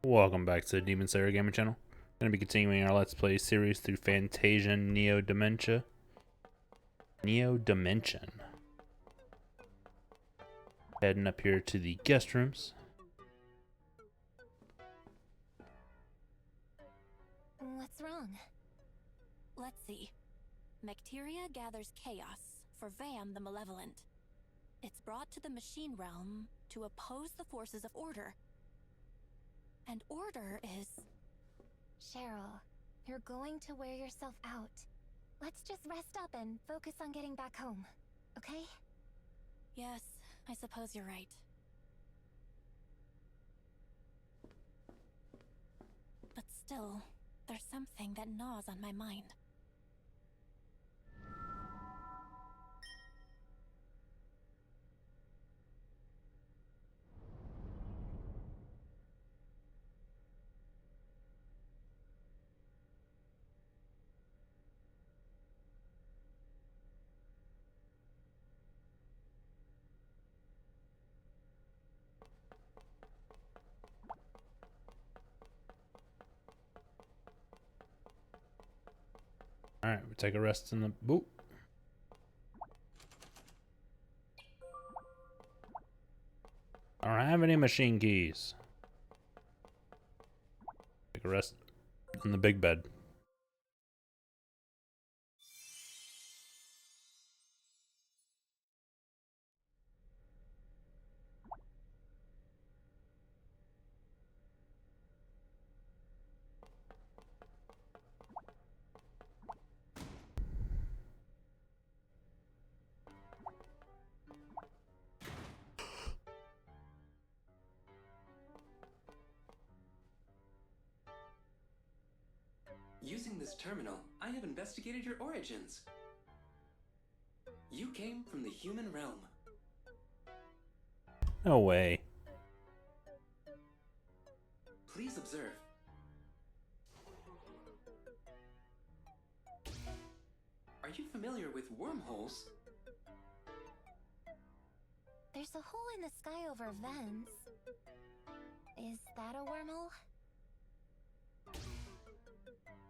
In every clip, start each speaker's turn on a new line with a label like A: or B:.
A: Welcome back to the Demon Slayer Gaming Channel. Going to be continuing our Let's Play series through Fantasian Neo Dimension. Heading up here to the guest rooms.
B: What's wrong? Let's see. Mechteria gathers chaos for Vam the Malevolent. It's brought to the machine realm to oppose the forces of order. And order is...
C: Cheryl, you're going to wear yourself out. Let's just rest up and focus on getting back home, okay?
B: Yes, I suppose you're right. But still, there's something that gnaws on my mind.
A: Alright, we take a rest in the boot. I don't have any machine keys. Take a rest in the big bed.
D: Using this terminal, I have investigated your origins. You came from the human realm.
A: No way.
D: Please observe. Are you familiar with wormholes?
C: There's a hole in the sky over Vents. Is that a wormhole?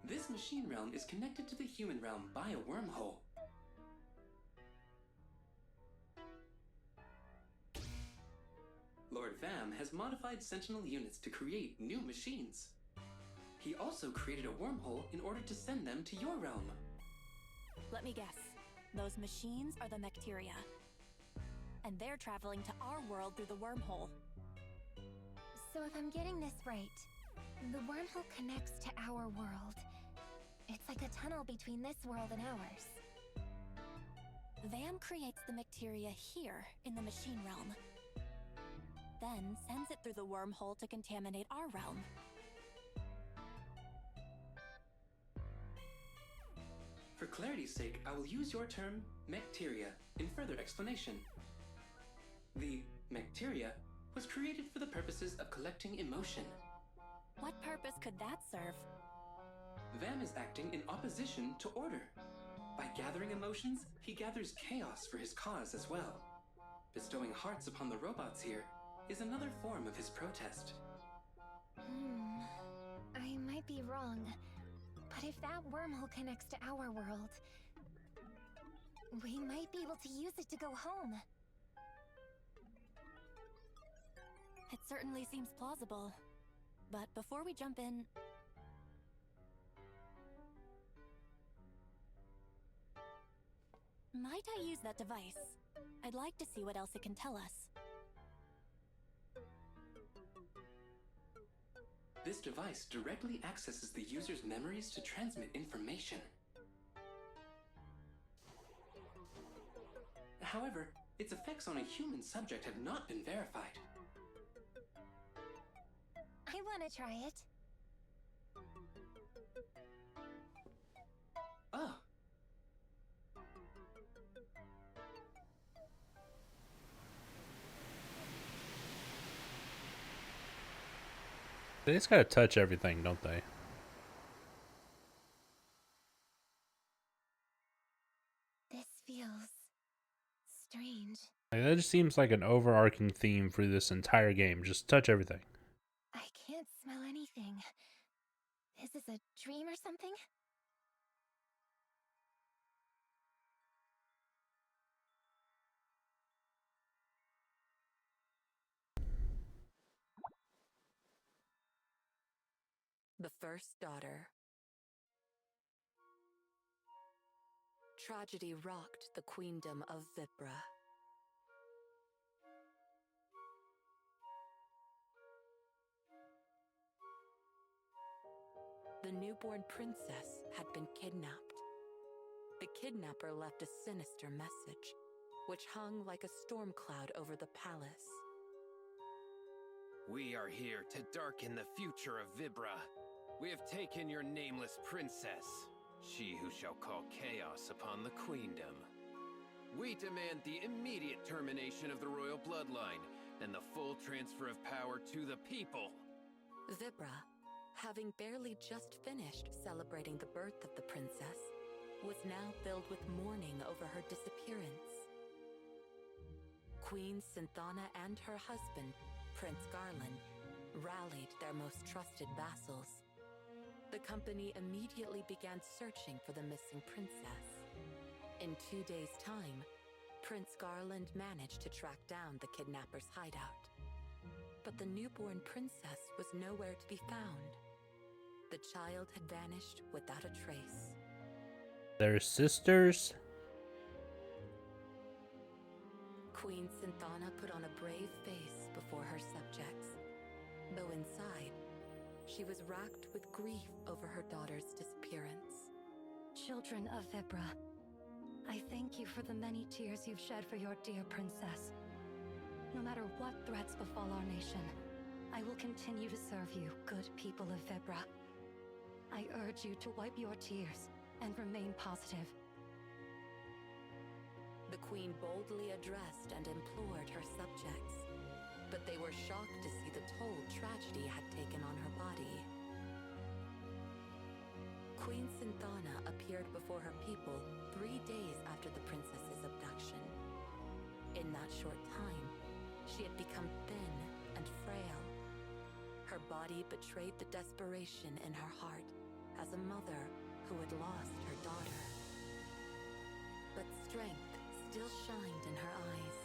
D: This machine realm is connected to the human realm by a wormhole. Lord Vam has modified Sentinel units to create new machines. He also created a wormhole in order to send them to your realm.
B: Let me guess. Those machines are the Mechteria. And they're traveling to our world through the wormhole.
C: So if I'm getting this right, the wormhole connects to our world. It's like a tunnel between this world and ours.
B: Vam creates the Mechteria here in the machine realm. Then sends it through the wormhole to contaminate our realm.
D: For clarity's sake, I will use your term, Mechteria, in further explanation. The Mechteria was created for the purposes of collecting emotion.
B: What purpose could that serve?
D: Vam is acting in opposition to order. By gathering emotions, he gathers chaos for his cause as well. Bestowing hearts upon the robots here is another form of his protest.
C: I might be wrong, but if that wormhole connects to our world, we might be able to use it to go home.
B: It certainly seems plausible. But before we jump in... Might I use that device? I'd like to see what else it can tell us.
D: This device directly accesses the user's memories to transmit information. However, its effects on a human subject have not been verified.
C: I want to try it.
D: Oh.
A: They just gotta touch everything, don't they?
C: This feels strange.
A: Like, that just seems like an overarching theme for this entire game. Just touch everything.
C: I can't can't smell anything. Is this a dream or something?
E: The first daughter. Tragedy rocked the queendom of Vibra. The newborn princess had been kidnapped. The kidnapper left a sinister message, which hung like a storm cloud over the palace.
F: We are here to darken the future of Vibra. We have taken your nameless princess, she who shall call chaos upon the queendom. We demand the immediate termination of the royal bloodline and the full transfer of power to the people.
E: Vibra, having barely just finished celebrating the birth of the princess, was now filled with mourning over her disappearance. Queen Synthana and her husband, Prince Garland, rallied their most trusted vassals. The company immediately began searching for the missing princess. In 2 days' time, Prince Garland managed to track down the kidnapper's hideout. But the newborn princess was nowhere to be found. The child had vanished without a trace.
A: They're sisters?
E: Queen Synthana put on a brave face before her subjects, though inside, she was racked with grief over her daughter's disappearance.
C: Children of Vibra, I thank you for the many tears you've shed for your dear princess. No matter what threats befall our nation, I will continue to serve you, good people of Vibra. I urge you to wipe your tears and remain positive.
E: The queen boldly addressed and implored her subjects, but they were shocked to see the toll tragedy had taken on her body. Queen Synthana appeared before her people 3 days after the princess's abduction. In that short time, she had become thin and frail. Her body betrayed the desperation in her heart as a mother who had lost her daughter. But strength still shined in her eyes.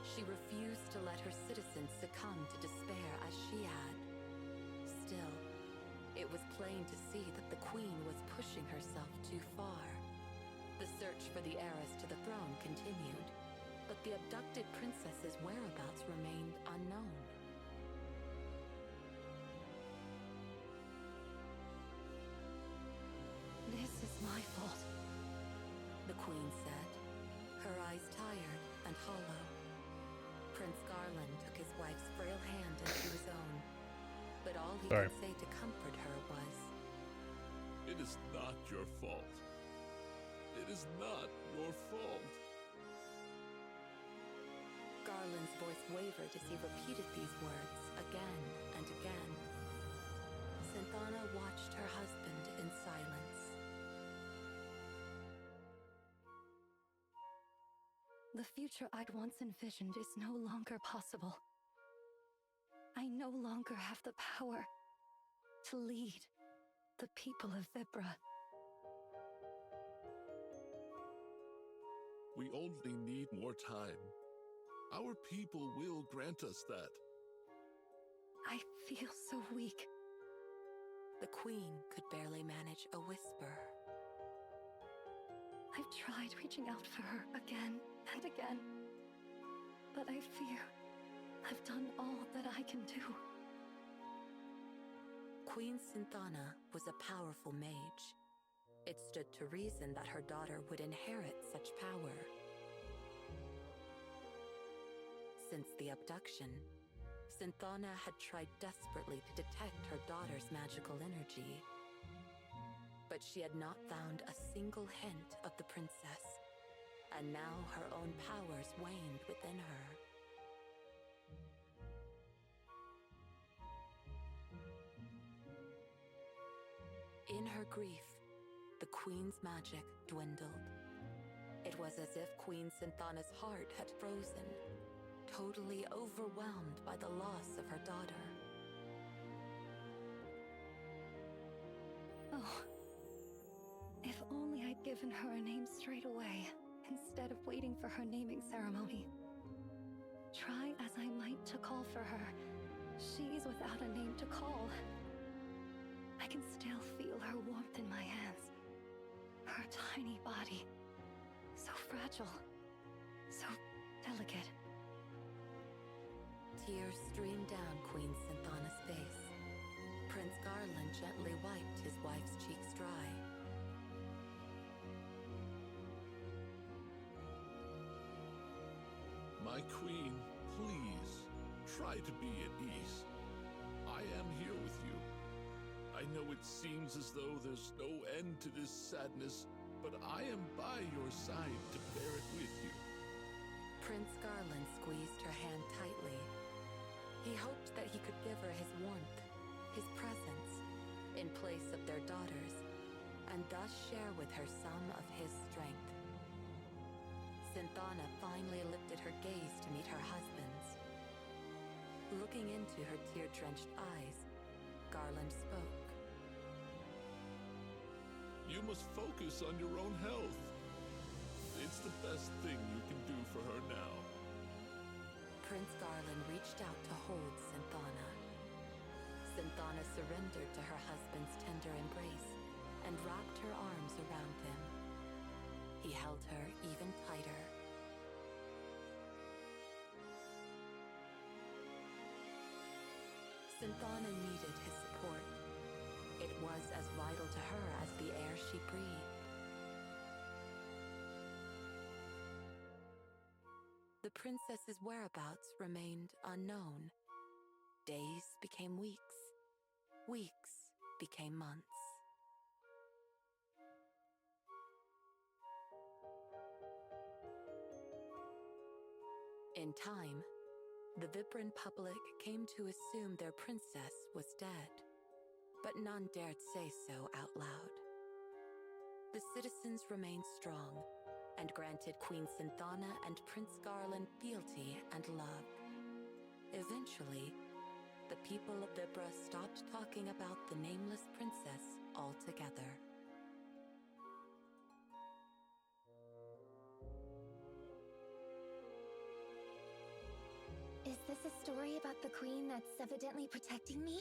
E: She refused to let her citizens succumb to despair as she had. Still, it was plain to see that the queen was pushing herself too far. The search for the heiress to the throne continued, but the abducted princess's whereabouts remained unknown.
C: This is my fault.
E: The queen said, her eyes tired and hollow. Prince Garland took his wife's frail hand into his own, but all he could say to comfort her was,
G: "It is not your fault. It is not your fault."
E: Garland's voice wavered as he repeated these words again and again. Synthana watched her husband in silence.
C: The future I'd once envisioned is no longer possible. I no longer have the power to lead the people of Vibra.
G: We only need more time. Our people will grant us that.
C: I feel so weak.
E: The queen could barely manage a whisper.
C: I've tried reaching out for her again and again, but I fear I've done all that I can do.
E: Queen Synthana was a powerful mage. It stood to reason that her daughter would inherit such power. Since the abduction, Synthana had tried desperately to detect her daughter's magical energy. But she had not found a single hint of the princess, and now her own powers waned within her. In her grief, the queen's magic dwindled. It was as if Queen Synthana's heart had frozen, totally overwhelmed by the loss of her daughter.
C: know. If only I'd given her a name straight away, instead of waiting for her naming ceremony. Try as I might to call for her, she's without a name to call. I can still feel her warmth in my hands. Her tiny body. So fragile. So delicate.
E: Tears streamed down Queen Synthana's face. Prince Garland gently wiped his wife's cheeks dry.
G: My queen, please, try to be at ease. I am here with you. I know it seems as though there's no end to this sadness, but I am by your side to bear it with you.
E: Prince Garland squeezed her hand tightly. He hoped that he could give her his warmth, his presence, in place of their daughters, and thus share with her some of his strength. Synthana finally lifted her gaze to meet her husband's. Looking into her tear-drenched eyes, Garland spoke.
G: You must focus on your own health. It's the best thing you can do for her now.
E: Prince Garland reached out to hold Synthana. Synthana surrendered to her husband's tender embrace and wrapped her arms around him. He held her even tighter. Synthana needed his support. It was as vital to her as the air she breathed. The princess's whereabouts remained unknown. Days became weeks. Weeks became months. In time, the Vibran public came to assume their princess was dead, but none dared say so out loud. The citizens remained strong and granted Queen Synthana and Prince Garland fealty and love. Eventually, the people of Vibra stopped talking about the nameless princess altogether.
H: Is this a story about the queen that's evidently protecting me?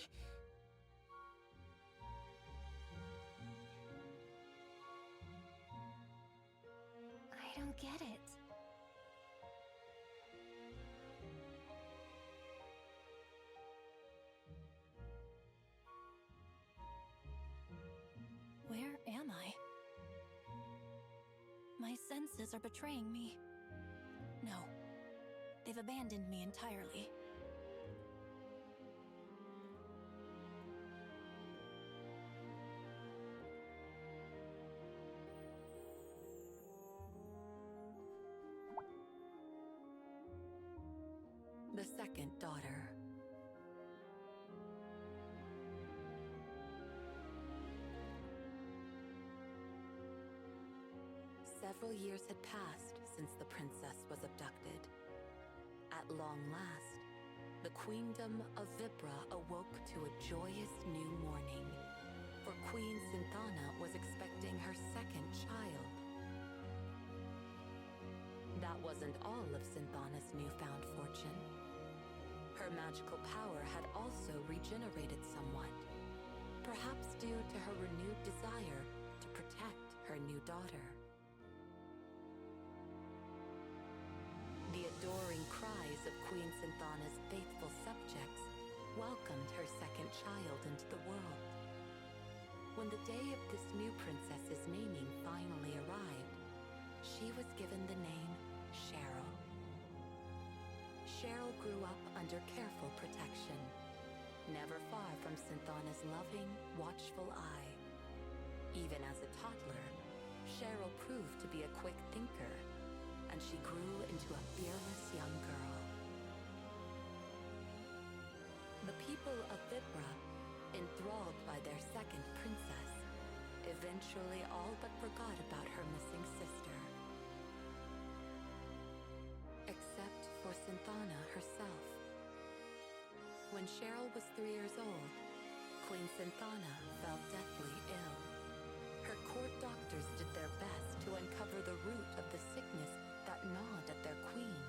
H: I don't get it.
B: Where am I? My senses are betraying me. No. They've abandoned me entirely.
E: The second daughter. Several years had passed since the princess was abducted. At long last, the queendom of Vibra awoke to a joyous new morning, for Queen Synthana was expecting her second child. That wasn't all of Synthana's newfound fortune. Her magical power had also regenerated somewhat, perhaps due to her renewed desire to protect her new daughter. The adoring cries of Queen Synthana's faithful subjects welcomed her second child into the world. When the day of this new princess's naming finally arrived, she was given the name Cheryl. Cheryl grew up under careful protection, never far from Synthana's loving, watchful eye. Even as a toddler, Cheryl proved to be a quick thinker, and she grew into a fearless young girl. The people of Vibra, enthralled by their second princess, eventually all but forgot about her missing sister. Except for Synthana herself. When Cheryl was 3 years old, Queen Synthana fell deathly ill. Her court doctors did their best to uncover the root of the sickness that gnawed at their queen,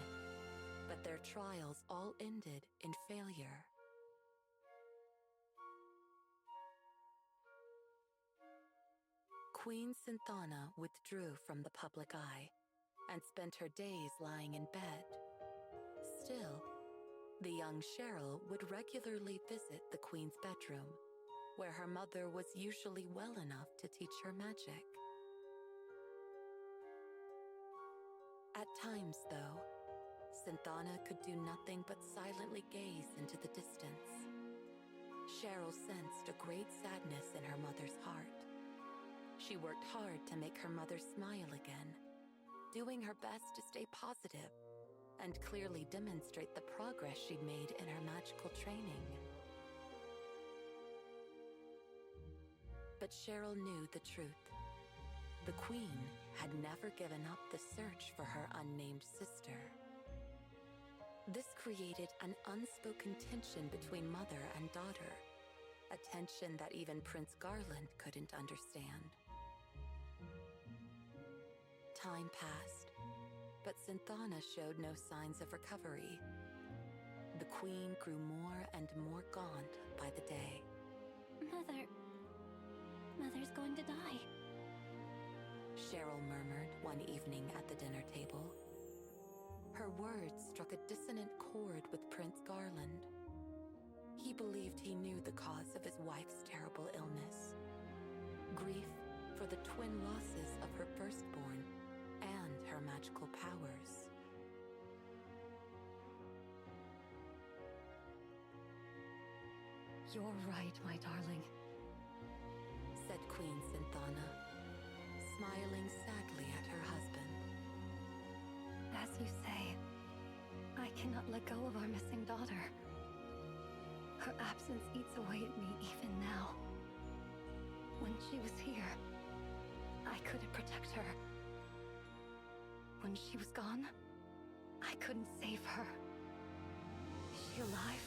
E: but their trials all ended in failure. Queen Synthana withdrew from the public eye and spent her days lying in bed. Still, the young Cheryl would regularly visit the queen's bedroom, where her mother was usually well enough to teach her magic. At times, though, Synthana could do nothing but silently gaze into the distance. Cheryl sensed a great sadness in her mother's heart. She worked hard to make her mother smile again, doing her best to stay positive and clearly demonstrate the progress she'd made in her magical training. But Cheryl knew the truth. The queen had never given up the search for her unnamed sister. This created an unspoken tension between mother and daughter, a tension that even Prince Garland couldn't understand. Time passed, but Synthana showed no signs of recovery. The queen grew more and more gaunt by the day.
B: Mother's going to die.
E: Cheryl murmured one evening at the dinner table. Her words struck a dissonant chord with Prince Garland. He believed he knew the cause of his wife's terrible illness. Grief for the twin losses of her firstborn and her magical powers.
C: You're right, my darling,
E: said Queen Synthana, smiling sadly at her husband.
C: As you say, I cannot let go of our missing daughter. Her absence eats away at me even now. When she was here, I couldn't protect her. When she was gone, I couldn't save her. Is she alive?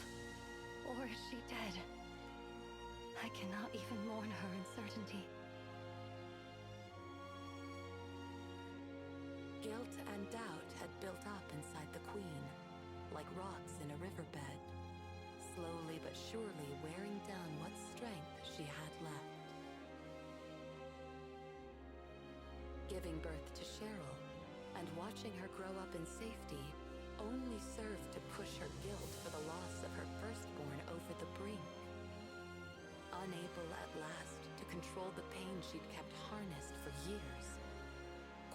C: Or is she dead? I cannot even mourn her uncertainty.
E: Guilt and doubt had built up inside the queen, like rocks in a riverbed, slowly but surely wearing down what strength she had left. Giving birth to Cheryl and watching her grow up in safety only served to push her guilt for the loss of her firstborn over the brink. Unable at last to control the pain she'd kept harnessed for years,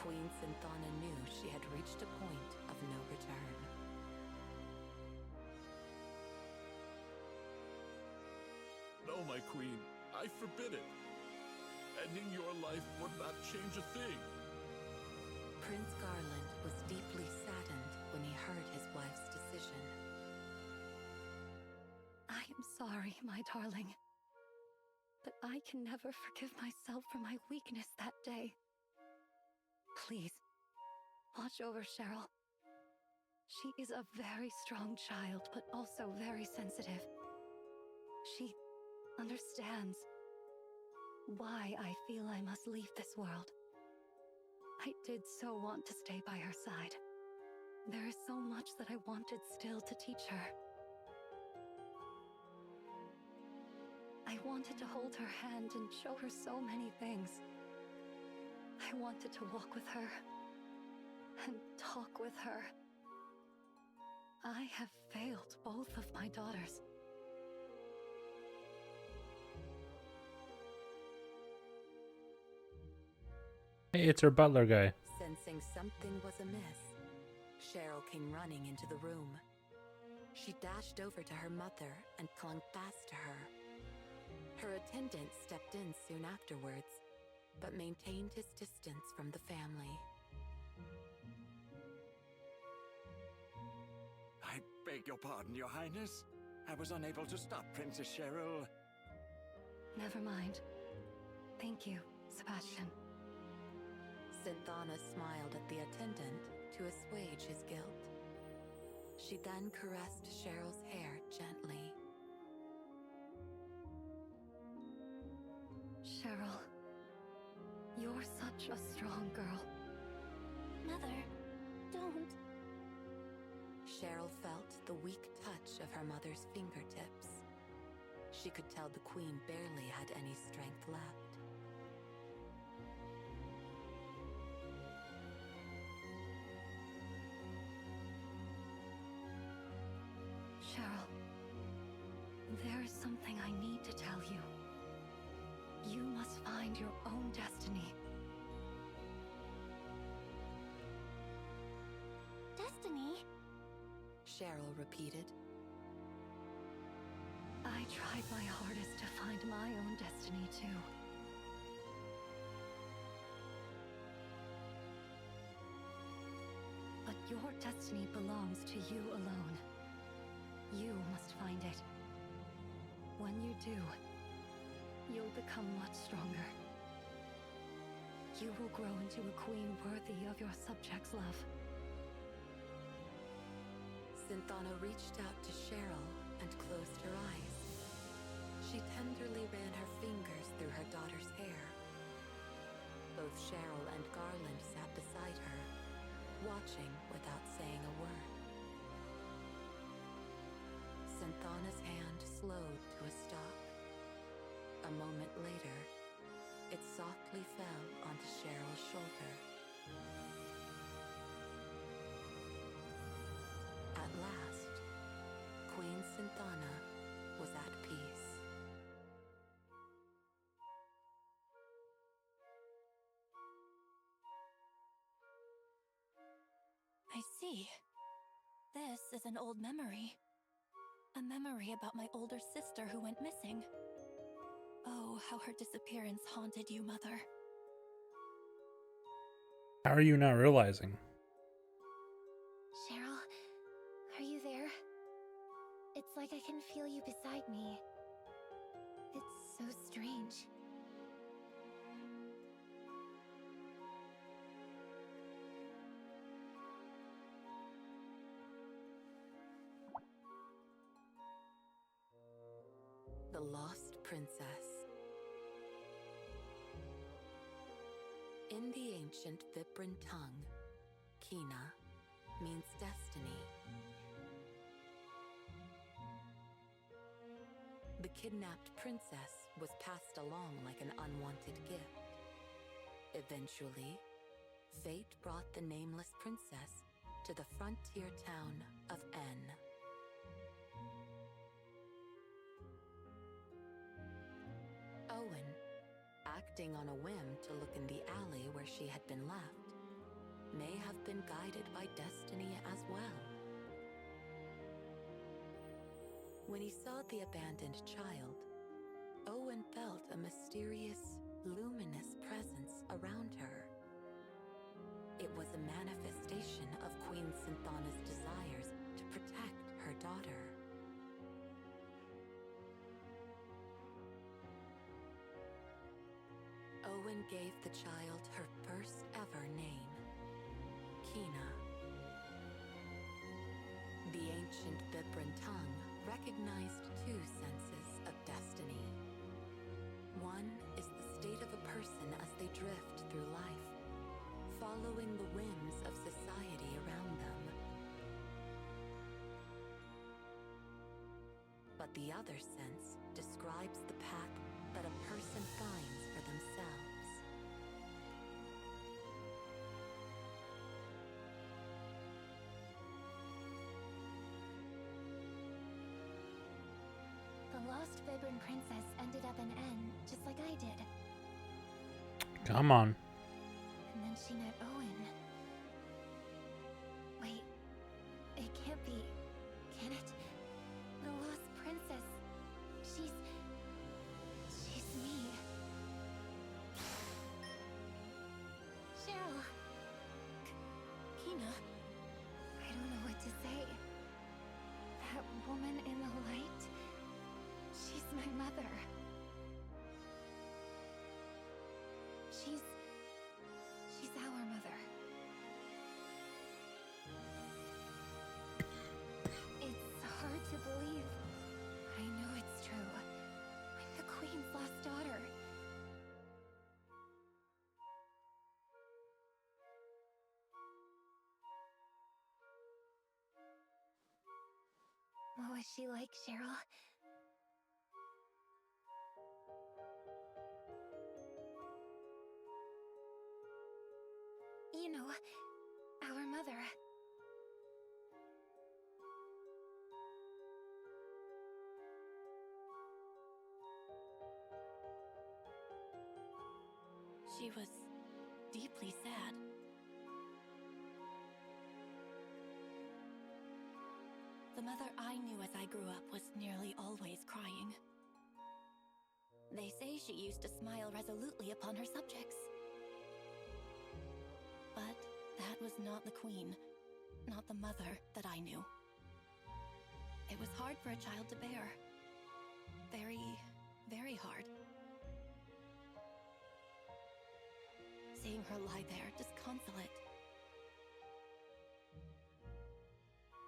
E: Queen Synthana knew she had reached a point of no return.
G: No, my queen, I forbid it. Ending your life would not change a thing.
E: Prince Garland was deeply saddened when he heard his wife's decision.
C: I am sorry, my darling, but I can never forgive myself for my weakness that day. Please, watch over Cheryl. She is a very strong child, but also very sensitive. She understands why I feel I must leave this world. I did so want to stay by her side. There is so much that I wanted still to teach her. I wanted to hold her hand and show her so many things. I wanted to walk with her and talk with her. I have failed both of my daughters.
A: Hey, it's her butler guy.
E: Sensing something was amiss, Cheryl came running into the room. She dashed over to her mother and clung fast to her. Her attendant stepped in soon afterwards, but maintained his distance from the family.
I: I beg your pardon, Your Highness. I was unable to stop Princess Cheryl.
C: Never mind. Thank you, Sebastian.
E: Synthana smiled at the attendant to assuage his guilt. She then caressed Cheryl's hair gently.
C: Cheryl, You're such a strong girl.
B: Mother, don't.
E: Cheryl felt the weak touch of her mother's fingertips. She could tell the queen barely had any strength left.
C: Cheryl, there is something I need to tell you. You must find your own destiny.
B: Destiny?
E: Cheryl repeated.
C: I tried my hardest to find my own destiny too. But your destiny belongs to you alone. You must find it. When you do, you'll become much stronger. You will grow into a queen worthy of your subjects' love.
E: Synthana reached out to Cheryl and closed her eyes. She tenderly ran her fingers through her daughter's hair. Both Cheryl and Garland sat beside her, watching without saying a word. Synthana's hand slowed to a stop. A moment later, it softly fell onto Cheryl's shoulder. At last, Queen Synthana was at peace.
B: I see. This is an old memory. A memory about my older sister who went missing. Oh, how her disappearance haunted you, Mother.
A: How are you not realizing?
H: Cheryl, are you there? It's like I can feel you beside me. It's so strange.
E: The Lost Princess. In the ancient Vibran tongue, Kina means destiny. The kidnapped princess was passed along like an unwanted gift. Eventually, fate brought the nameless princess to the frontier town of N. Owen, acting on a whim to look in the alley where she had been left, may have been guided by destiny as well. When he saw the abandoned child, Owen felt a mysterious, luminous presence around her. It was a manifestation of Queen Synthana's desires to protect her daughter. Owen gave the child her first ever name, Kina. The ancient Vibran tongue recognized two senses of destiny. One is the state of a person as they drift through life, following the whims of society around them. But the other sense describes the path that a person finds for themselves.
H: The lost Vibran princess ended up in N, just like I did.
A: Come on.
H: And then she met Owen. Wait, it can't be, can it? The lost princess. She's me. Cheryl.
B: Kina,
H: I don't know what to say. That woman in the light, she's my mother. She's our mother. It's hard to believe. I know it's true. I'm the Queen's lost daughter. was she like, Cheryl? You know, our mother.
B: She was deeply sad. The mother I knew as I grew up was nearly always crying. They say she used to smile resolutely upon her subjects. But that was not the queen, not the mother that I knew. It was hard for a child to bear. Very, very hard. Seeing her lie there disconsolate.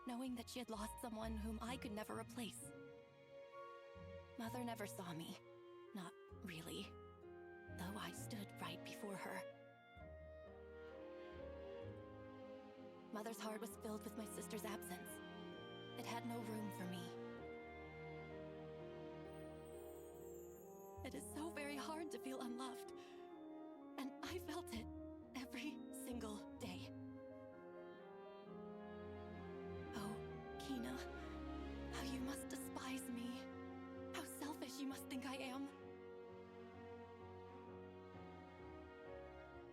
B: Knowing that she had lost someone whom I could never replace. Mother never saw me. Not really. Though I stood right before her. Mother's heart was filled with my sister's absence. It had no room for me. It is so very hard to feel unloved. And I felt it every single day. Oh, Kina, how you must despise me. How selfish you must think I am.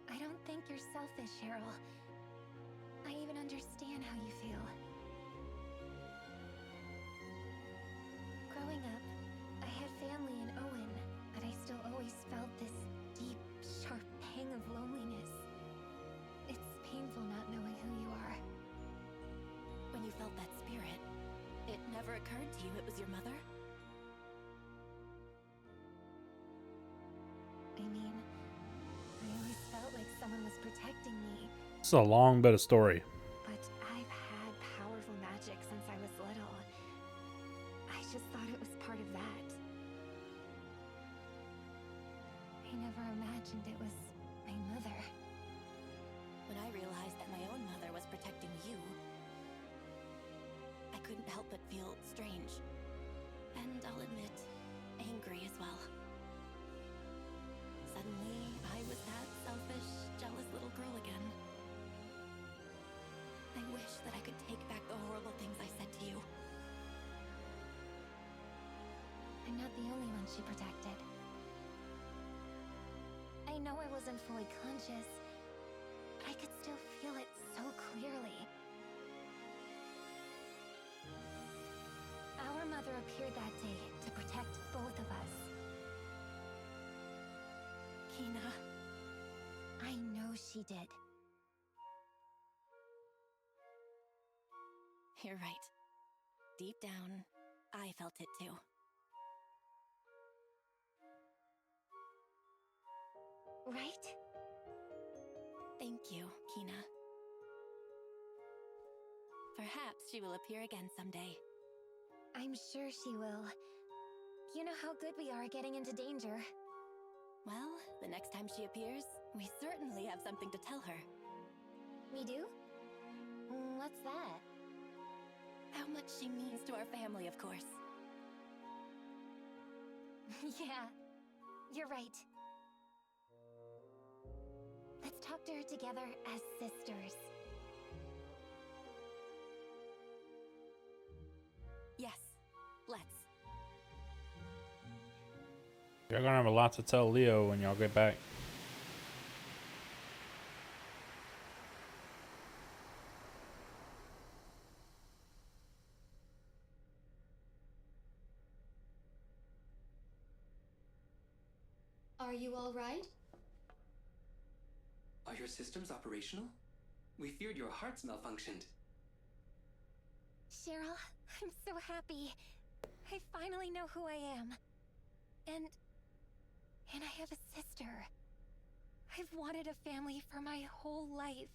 H: I don't think you're selfish, Cheryl. I even understand how you feel. Growing up, I had family in Owen, but I still always felt this deep, sharp pang of loneliness. It's painful not knowing who you are.
B: When you felt that spirit, it never occurred to you it was your mother?
H: I mean, I always felt like someone was protecting me.
A: It's a long bit of story.
H: But I've had powerful magic since I was little. I just thought it was part of that. I never imagined it was my mother.
B: When I realized that my own mother was protecting you, I couldn't help but feel strange. And I'll admit, angry as well. Suddenly, I was that selfish, jealous little girl again. I wish that I could take back the horrible things I said to you.
H: I'm not the only one she protected. I know I wasn't fully conscious, but I could still feel it so clearly. Our mother appeared that day to protect both of us.
B: Kina.
H: I know she did.
B: You're right. Deep down, I felt it too.
H: Right?
B: Thank you, Kina. Perhaps she will appear again someday.
H: I'm sure she will. You know how good we are at getting into danger.
B: Well, the next time she appears, we certainly have something to tell her.
H: We do? What's that?
B: How much she means to our family, of course.
H: Yeah, you're right. Let's talk to her together as sisters.
B: Yes, let's.
A: You're gonna have a lot to tell Leo when y'all get back.
J: Are you all right?
D: Are your systems operational? We feared your hearts malfunctioned.
H: Cheryl, I'm so happy. I finally know who I am. And I have a sister. I've wanted a family for my whole life.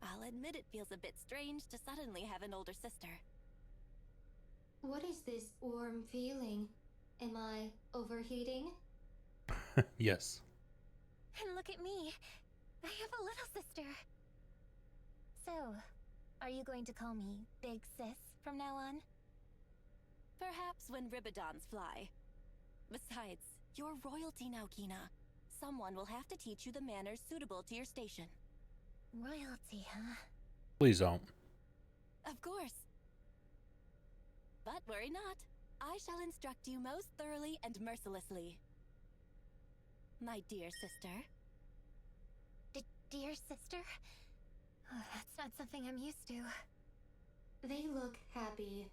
B: I'll admit it feels a bit strange to suddenly have an older sister.
J: What is this warm feeling? Am I overheating?
A: Yes.
H: And look at me. I have a little sister. So, are you going to call me Big Sis from now on?
B: Perhaps when Ribbodons fly. Besides, you're royalty now, Kina. Someone will have to teach you the manners suitable to your station.
H: Royalty, huh?
A: Please don't.
B: Of course. But worry not. I shall instruct you most thoroughly and mercilessly. My dear sister.
H: Dear sister? Oh, that's not something I'm used to.
J: They look happy.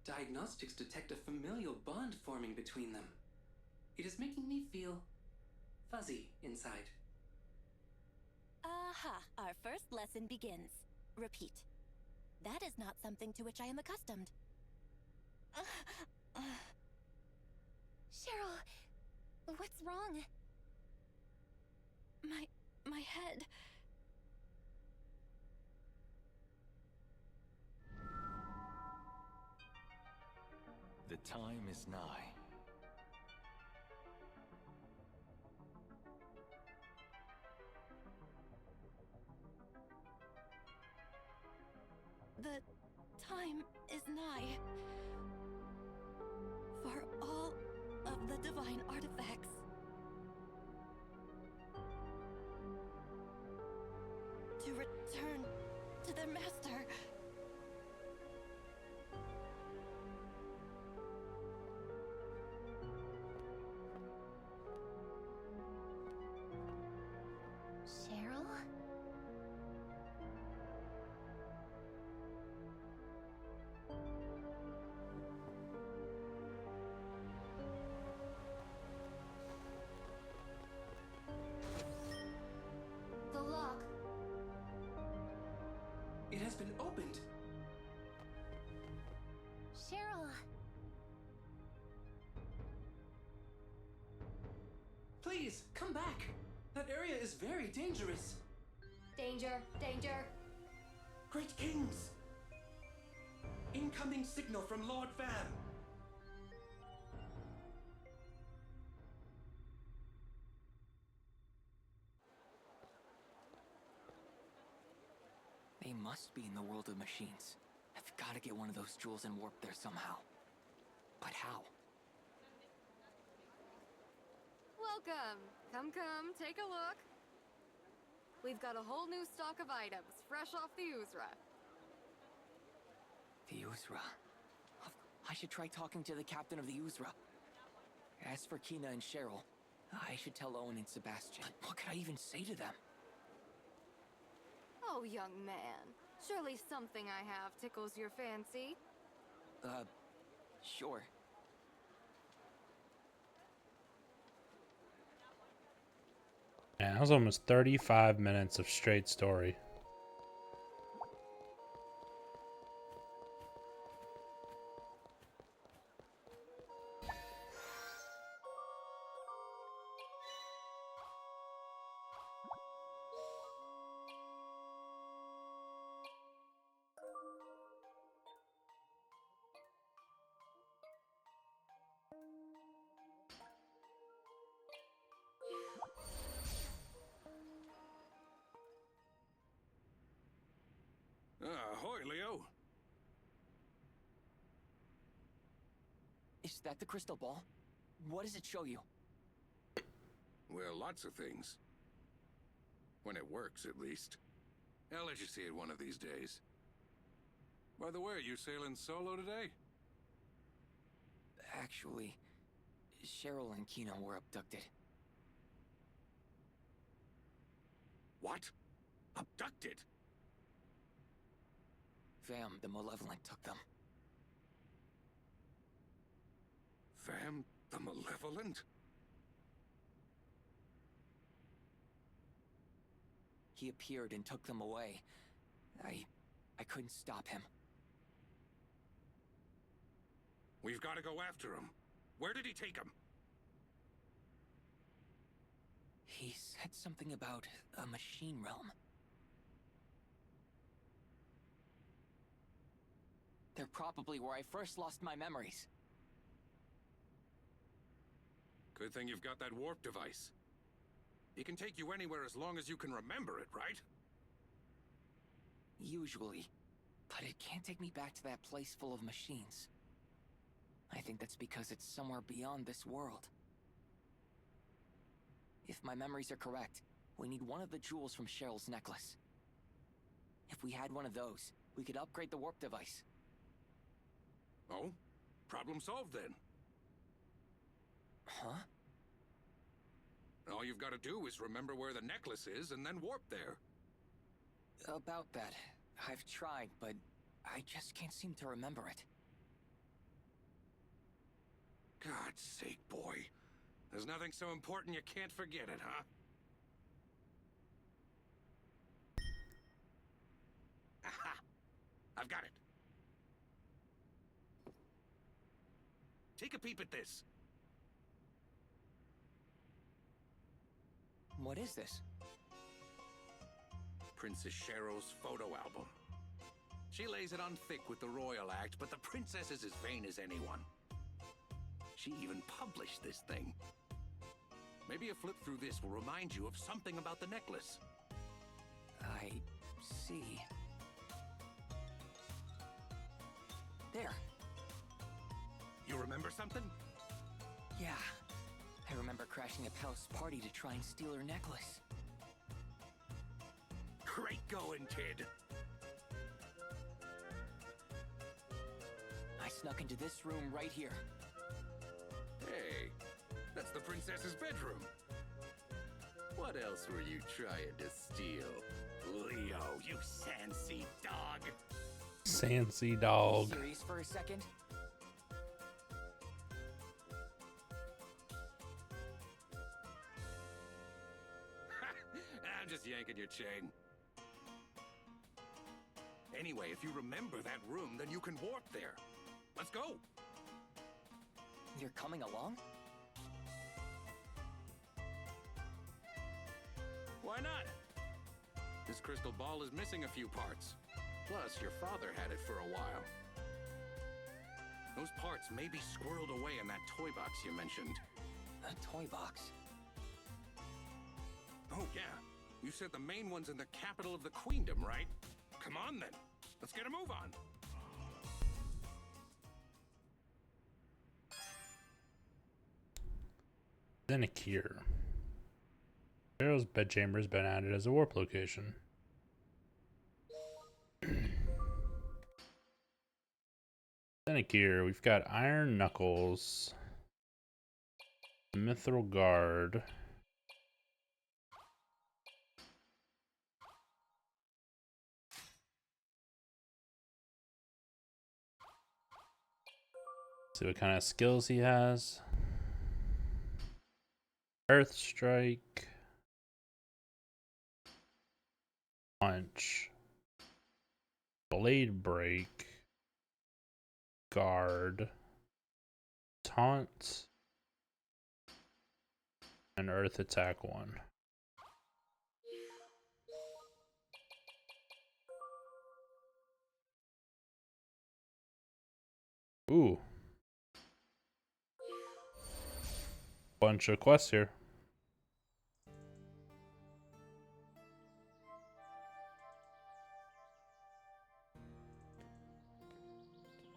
D: Diagnostics detect a familial bond forming between them. It is making me feel fuzzy inside.
B: Aha, our first lesson begins. Repeat. That is not something to which I am accustomed.
H: Cheryl, what's wrong?
B: My head.
K: The time is nigh.
B: The time is nigh. For all of the divine artifacts. To return to their master.
H: Cheryl?
J: The lock.
D: It has been opened!
H: Cheryl!
D: Please, come back! That area is very dangerous!
J: Danger, danger.
L: Great Kings! Incoming signal from Lord Vam!
K: They must be in the world of machines. I've got to get one of those jewels and warp there somehow. But how?
M: Welcome! Come, take a look. We've got a whole new stock of items, fresh off the Uzra.
K: The Uzra. I should try talking to the captain of the Uzra. As for Kina and Cheryl, I should tell Owen and Sebastian. But what could I even say to them?
M: Oh, young man. Surely something I have tickles your fancy.
K: Sure.
A: Yeah, that was almost 35 minutes of straight story.
G: Ahoy, Leo.
K: Is that the crystal ball? What does it show you?
G: Well, lots of things. When it works, at least. I'll let you see it one of these days. By the way, are you sailing solo today?
K: Actually, Cheryl and Kina were abducted.
G: What? Abducted?
K: Vam, the Malevolent, took them.
G: Vam, the Malevolent?
K: He appeared and took them away. I couldn't stop him.
G: We've got to go after him. Where did he take him?
K: He said something about a machine realm. They're probably where I first lost my memories.
G: Good thing you've got that warp device. It can take you anywhere as long as you can remember it, right?
K: Usually. But it can't take me back to that place full of machines. I think that's because it's somewhere beyond this world. If my memories are correct, we need one of the jewels from Cheryl's necklace. If we had one of those, we could upgrade the warp device.
L: Oh? Problem solved then.
K: Huh?
L: All you've got to do is remember where the necklace is and then warp there.
K: About that, I've tried, but I just can't seem to remember it.
L: God's sake, boy. There's nothing so important you can't forget it, huh? Aha! I've got it. Take a peep at this.
K: What is this?
L: Princess Cheryl's photo album. She lays it on thick with the royal act, but the princess is as vain as anyone. She even published this thing. Maybe a flip through this will remind you of something about the necklace.
K: I see. There.
L: You remember something?
K: Yeah. I remember crashing a palace party to try and steal her necklace.
L: Great going, kid.
K: I snuck into this room right here.
L: Hey, that's the princess's bedroom. What else were you trying to steal? Leo, you Sansy dog.
A: Sansy dog.
K: Serious for a second?
L: I'm just yanking your chain. Anyway, if you remember that room, then you can warp there. Let's go.
K: You're coming along?
L: Why not? This crystal ball is missing a few parts. Plus, your father had it for a while. Those parts may be squirreled away in that toy box you mentioned.
K: A toy box?
L: Oh, yeah. You said the main one's in the capital of the queendom, right? Come on, then. Let's get a move on.
A: Zenikir. Cheryl's bedchamber has been added as a warp location. Zenikir, we've got Iron Knuckles, Mithril Guard, see what kind of skills he has. Earth Strike, Punch, Blade Break, Guard, Taunt, and Earth Attack 1. Ooh. Bunch of quests here.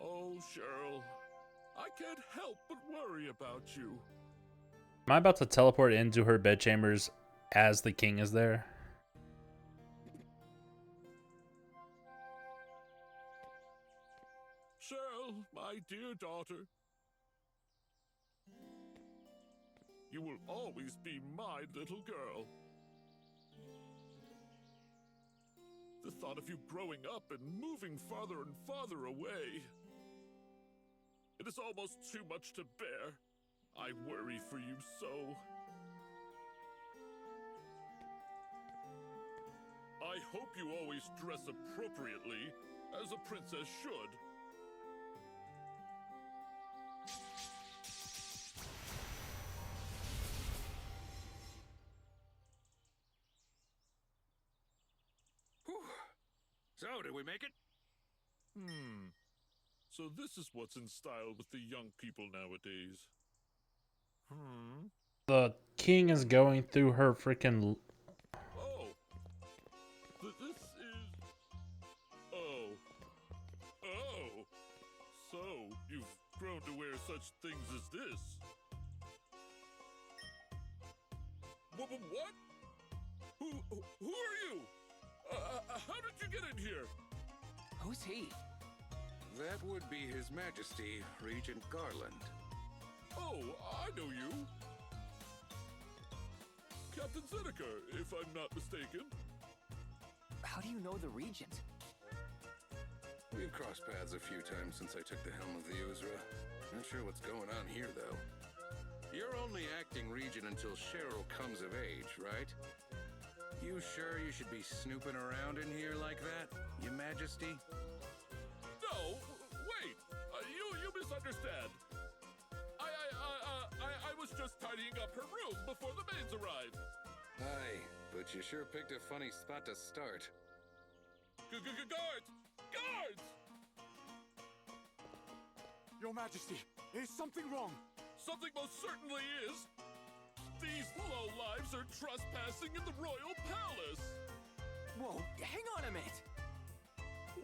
G: Oh, Cheryl, I can't help but worry about you.
A: Am I about to teleport into her bedchambers as the king is there?
G: Cheryl, my dear daughter, you will always be my little girl. The thought of you growing up and moving farther and farther away, it is almost too much to bear. I worry for you so. I hope you always dress appropriately, as a princess should.
L: Whew. So, did we make it?
G: So this is what's in style with the young people nowadays.
A: The king is going through her freaking.
G: Oh. This is... Oh. Oh. So, you've grown to wear such such things as this. What? Who are you? How did you get in here?
K: Who's he?
L: That would be His Majesty, Regent Garland.
G: Oh, I know you. Captain Seneca, if I'm not mistaken.
K: How do you know the Regent?
L: We've crossed paths a few times since I took the helm of the Uzra. Not sure what's going on here, though. You're only acting Regent until Cheryl comes of age, right? You sure you should be snooping around in here like that, Your Majesty?
G: No, wait. You misunderstand. I was just tidying up her room before the maids arrived.
L: Aye, but you sure picked a funny spot to start.
G: Guards! Guards!
I: Your Majesty, is something wrong?
G: Something most certainly is. These lowlives are trespassing in the royal palace.
K: Whoa, hang on a minute.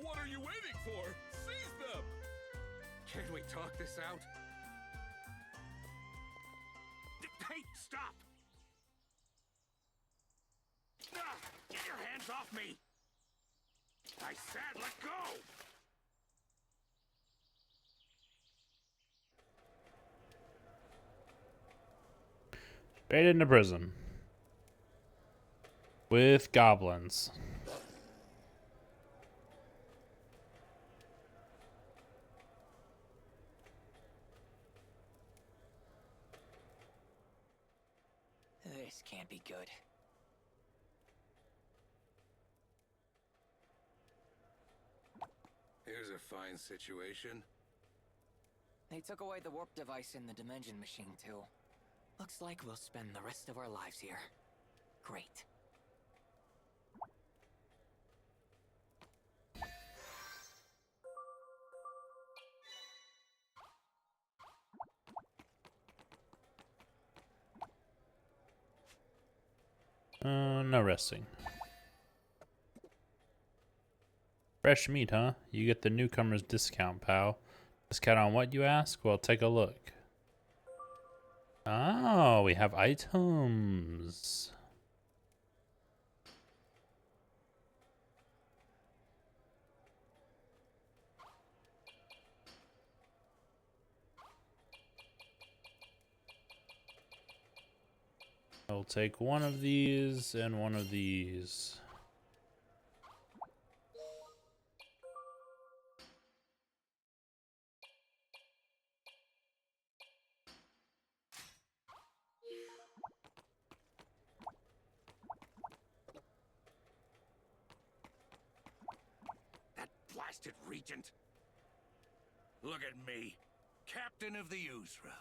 G: What are you waiting for? Seize them!
L: Can we talk this out? Hey, stop! Get your hands off me! I said let go!
A: Straight into prison. With goblins.
K: This can't be good.
L: Here's a fine situation.
K: They took away the warp device in the dimension machine, too. Looks like we'll spend the rest of our lives here. Great.
A: No resting. Fresh meat, huh? You get the newcomer's discount, pal. Discount on what, you ask? Well, take a look. Oh, we have items. I'll take one of these and one of these.
L: That blasted Regent! Look at me, Captain of the Uzra,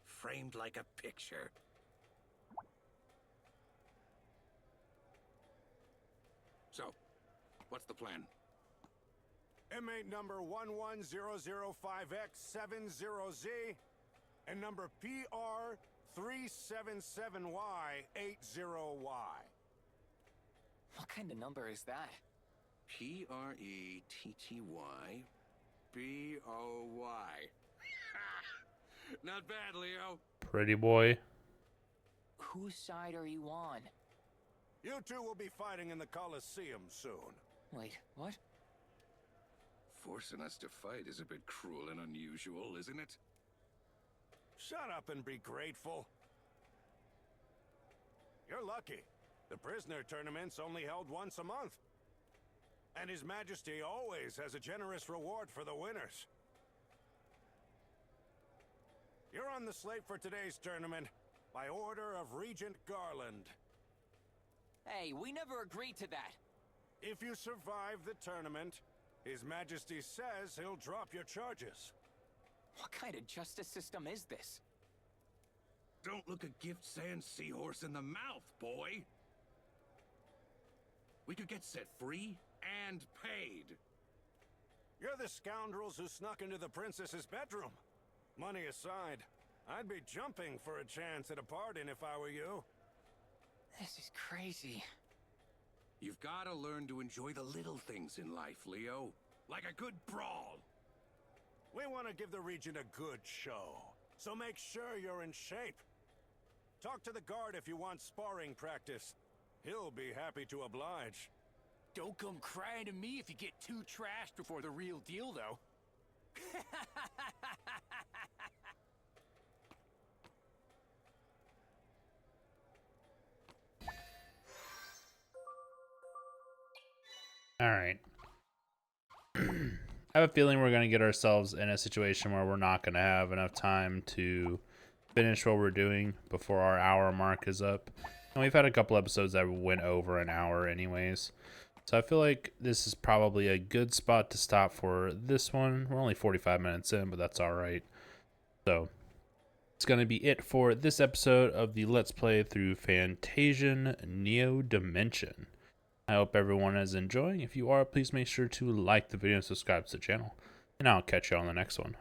L: framed like a picture. So, what's the plan?
N: Inmate number 11005X70Z and number PR377Y80Y.
K: What kind of number is that?
L: PRETTYBOY. Not bad, Leo.
A: Pretty boy.
K: Whose side are you on?
N: You two will be fighting in the Colosseum soon.
K: Wait, what?
L: Forcing us to fight is a bit cruel and unusual, isn't it?
N: Shut up and be grateful. You're lucky. The prisoner tournament's only held once a month. And His Majesty always has a generous reward for the winners. You're on the slate for today's tournament by order of Regent Garland.
K: Hey, we never agreed to that.
N: If you survive the tournament, His Majesty says he'll drop your charges.
K: What kind of justice system is this?
L: Don't look a gift sand seahorse in the mouth, boy! We could get set free and paid.
N: You're the scoundrels who snuck into the princess's bedroom. Money aside, I'd be jumping for a chance at a pardon if I were you.
K: This is crazy.
L: You've got to learn to enjoy the little things in life, Leo. Like a good brawl.
N: We want to give the region a good show, so make sure you're in shape. Talk to the guard if you want sparring practice. He'll be happy to oblige.
O: Don't come crying to me if you get too trashed before the real deal, though.
A: All right. I have a feeling we're going to get ourselves in a situation where we're not going to have enough time to finish what we're doing before our hour mark is up. And we've had a couple episodes that went over an hour anyways. So I feel like this is probably a good spot to stop for this one. We're only 45 minutes in, but that's all right. So it's going to be it for this episode of the Let's Play through Fantasian Neo Dimension. I hope everyone is enjoying. If you are, please make sure to like the video and subscribe to the channel. And I'll catch you on the next one.